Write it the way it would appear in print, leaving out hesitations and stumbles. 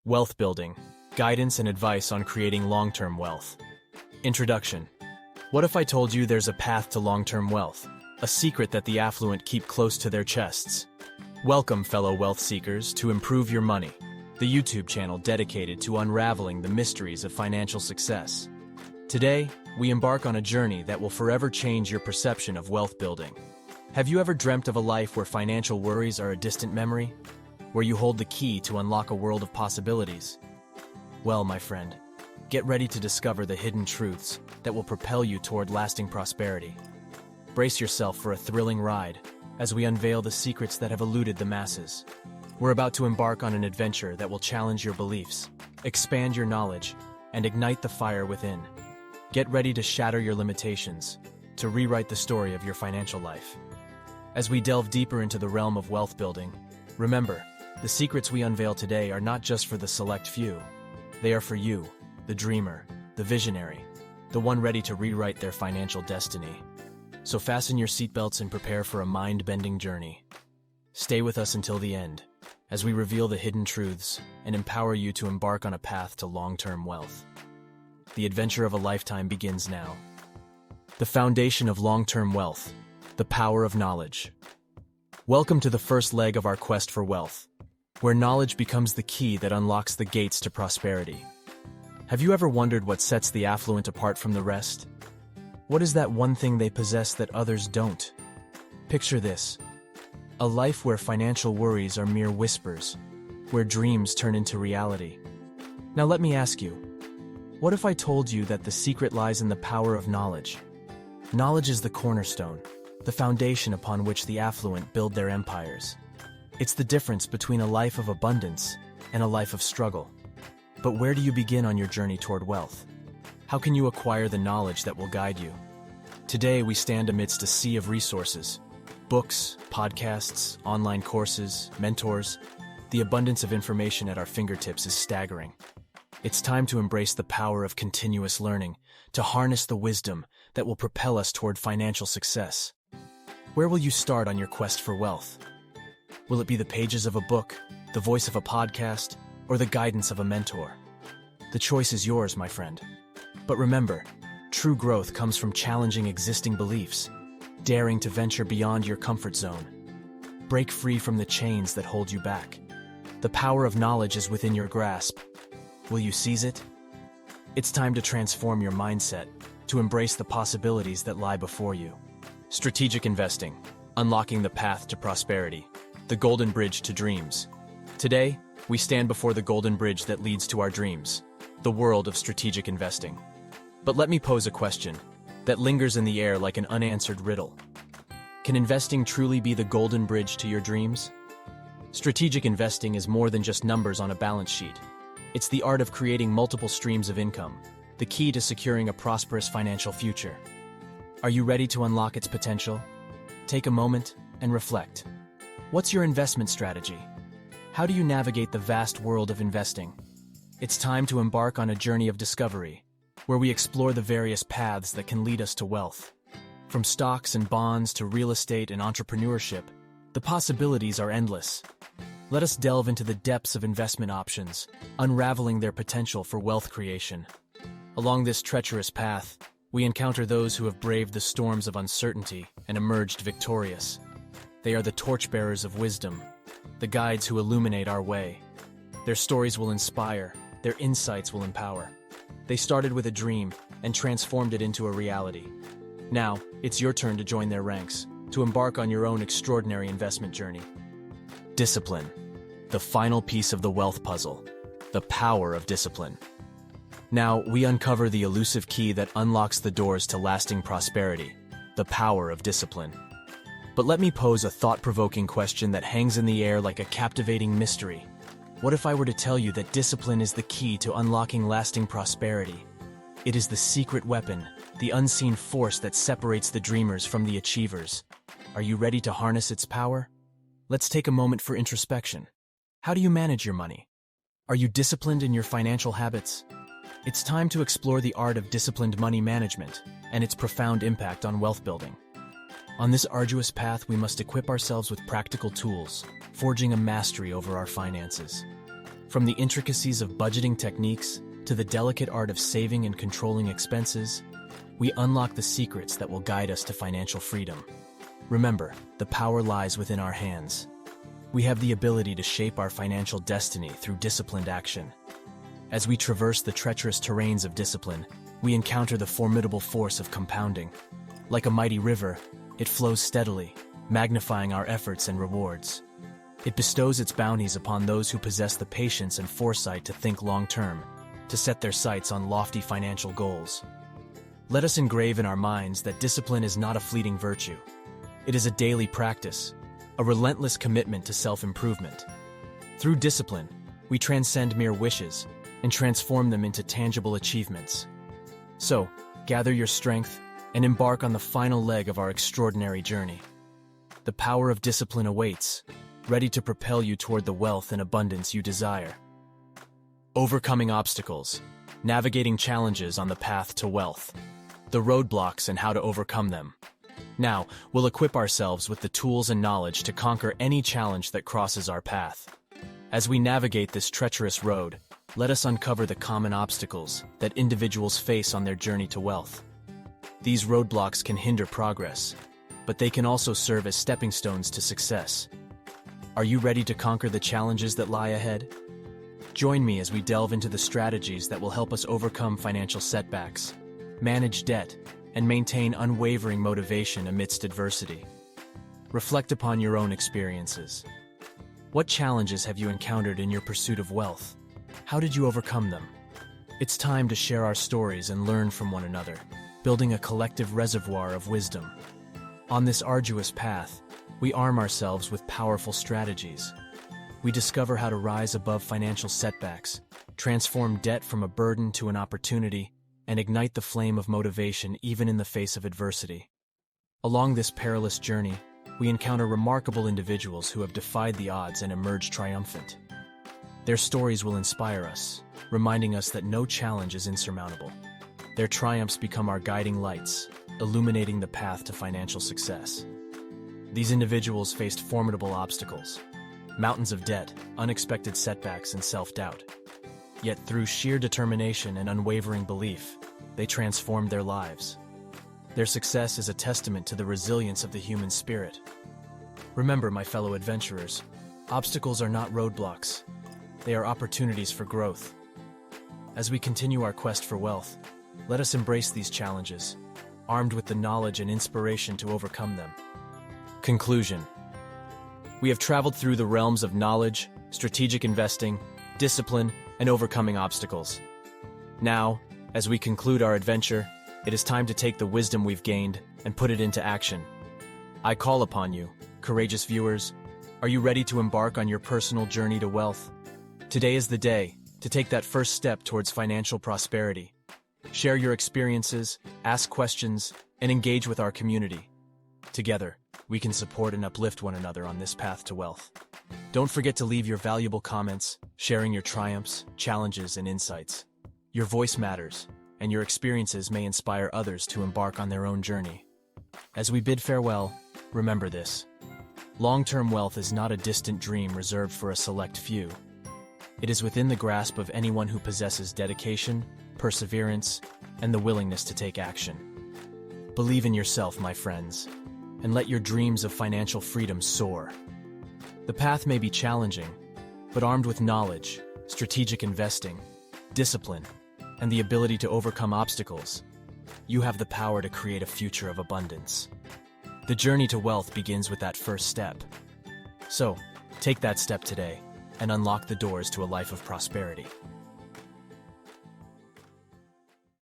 Wealth building, guidance and advice on creating long-term wealth. Introduction. What if I told you there's a path to long-term wealth, a secret that the affluent keep close to their chests? Welcome, fellow wealth seekers, to Improve Your Money, the YouTube channel dedicated to unraveling the mysteries of financial success. Today, we embark on a journey that will forever change your perception of wealth building. Have you ever dreamt of a life where financial worries are a distant memory? Where you hold the key to unlock a world of possibilities? Well, my friend, get ready to discover the hidden truths that will propel you toward lasting prosperity. Brace yourself for a thrilling ride as we unveil the secrets that have eluded the masses. We're about to embark on an adventure that will challenge your beliefs, expand your knowledge, and ignite the fire within. Get ready to shatter your limitations, to rewrite the story of your financial life. As we delve deeper into the realm of wealth building, remember, the secrets we unveil today are not just for the select few. They are for you, the dreamer, the visionary, the one ready to rewrite their financial destiny. So fasten your seatbelts and prepare for a mind-bending journey. Stay with us until the end, as we reveal the hidden truths and empower you to embark on a path to long-term wealth. The adventure of a lifetime begins now. The foundation of long-term wealth, the power of knowledge. Welcome to the first leg of our quest for wealth, where knowledge becomes the key that unlocks the gates to prosperity. Have you ever wondered what sets the affluent apart from the rest? What is that one thing they possess that others don't? Picture this: a life where financial worries are mere whispers, where dreams turn into reality. Now let me ask you, what if I told you that the secret lies in the power of knowledge? Knowledge is the cornerstone, the foundation upon which the affluent build their empires. It's the difference between a life of abundance and a life of struggle. But where do you begin on your journey toward wealth? How can you acquire the knowledge that will guide you? Today, we stand amidst a sea of resources: books, podcasts, online courses, mentors. The abundance of information at our fingertips is staggering. It's time to embrace the power of continuous learning, to harness the wisdom that will propel us toward financial success. Where will you start on your quest for wealth? Will it be the pages of a book, the voice of a podcast, or the guidance of a mentor? The choice is yours, my friend. But remember, true growth comes from challenging existing beliefs, daring to venture beyond your comfort zone. Break free from the chains that hold you back. The power of knowledge is within your grasp. Will you seize it? It's time to transform your mindset, to embrace the possibilities that lie before you. Strategic investing, unlocking the path to prosperity. The golden bridge to dreams. Today, we stand before the golden bridge that leads to our dreams, the world of strategic investing. But let me pose a question that lingers in the air like an unanswered riddle. Can investing truly be the golden bridge to your dreams? Strategic investing is more than just numbers on a balance sheet. It's the art of creating multiple streams of income, the key to securing a prosperous financial future. Are you ready to unlock its potential? Take a moment and reflect. What's your investment strategy? How do you navigate the vast world of investing? It's time to embark on a journey of discovery, where we explore the various paths that can lead us to wealth. From stocks and bonds to real estate and entrepreneurship, the possibilities are endless. Let us delve into the depths of investment options, unraveling their potential for wealth creation. Along this treacherous path, we encounter those who have braved the storms of uncertainty and emerged victorious. They are the torchbearers of wisdom, the guides who illuminate our way. Their stories will inspire, their insights will empower. They started with a dream and transformed it into a reality. Now, it's your turn to join their ranks, to embark on your own extraordinary investment journey. Discipline, the final piece of the wealth puzzle, the power of discipline. Now, we uncover the elusive key that unlocks the doors to lasting prosperity, the power of discipline. But let me pose a thought-provoking question that hangs in the air like a captivating mystery. What if I were to tell you that discipline is the key to unlocking lasting prosperity? It is the secret weapon, the unseen force that separates the dreamers from the achievers. Are you ready to harness its power? Let's take a moment for introspection. How do you manage your money? Are you disciplined in your financial habits? It's time to explore the art of disciplined money management and its profound impact on wealth building. On this arduous path, we must equip ourselves with practical tools, forging a mastery over our finances. From the intricacies of budgeting techniques to the delicate art of saving and controlling expenses, we unlock the secrets that will guide us to financial freedom. Remember, the power lies within our hands. We have the ability to shape our financial destiny through disciplined action. As we traverse the treacherous terrains of discipline, we encounter the formidable force of compounding. Like a mighty river, it flows steadily, magnifying our efforts and rewards. It bestows its bounties upon those who possess the patience and foresight to think long-term, to set their sights on lofty financial goals. Let us engrave in our minds that discipline is not a fleeting virtue. It is a daily practice, a relentless commitment to self-improvement. Through discipline, we transcend mere wishes and transform them into tangible achievements. So, gather your strength and embark on the final leg of our extraordinary journey. The power of discipline awaits, ready to propel you toward the wealth and abundance you desire. Overcoming obstacles, navigating challenges on the path to wealth, the roadblocks and how to overcome them. Now, we'll equip ourselves with the tools and knowledge to conquer any challenge that crosses our path. As we navigate this treacherous road, let us uncover the common obstacles that individuals face on their journey to wealth. These roadblocks can hinder progress, but they can also serve as stepping stones to success. Are you ready to conquer the challenges that lie ahead? Join me as we delve into the strategies that will help us overcome financial setbacks, manage debt, and maintain unwavering motivation amidst adversity. Reflect upon your own experiences. What challenges have you encountered in your pursuit of wealth? How did you overcome them? It's time to share our stories and learn from one another, building a collective reservoir of wisdom. On this arduous path, we arm ourselves with powerful strategies. We discover how to rise above financial setbacks, transform debt from a burden to an opportunity, and ignite the flame of motivation even in the face of adversity. Along this perilous journey, we encounter remarkable individuals who have defied the odds and emerged triumphant. Their stories will inspire us, reminding us that no challenge is insurmountable. Their triumphs become our guiding lights, illuminating the path to financial success. These individuals faced formidable obstacles, mountains of debt, unexpected setbacks, and self-doubt. Yet through sheer determination and unwavering belief, they transformed their lives. Their success is a testament to the resilience of the human spirit. Remember, my fellow adventurers, obstacles are not roadblocks. They are opportunities for growth. As we continue our quest for wealth, let us embrace these challenges, armed with the knowledge and inspiration to overcome them. Conclusion. We have traveled through the realms of knowledge, strategic investing, discipline, and overcoming obstacles. Now, as we conclude our adventure, it is time to take the wisdom we've gained and put it into action. I call upon you, courageous viewers. Are you ready to embark on your personal journey to wealth? Today is the day to take that first step towards financial prosperity. Share your experiences, ask questions, and engage with our community. Together, we can support and uplift one another on this path to wealth. Don't forget to leave your valuable comments, sharing your triumphs, challenges, and insights. Your voice matters, and your experiences may inspire others to embark on their own journey. As we bid farewell, remember this. Long-term wealth is not a distant dream reserved for a select few. It is within the grasp of anyone who possesses dedication, perseverance, and the willingness to take action. Believe in yourself, my friends, and let your dreams of financial freedom soar. The path may be challenging, but armed with knowledge, strategic investing, discipline, and the ability to overcome obstacles, you have the power to create a future of abundance. The journey to wealth begins with that first step. So, take that step today and unlock the doors to a life of prosperity.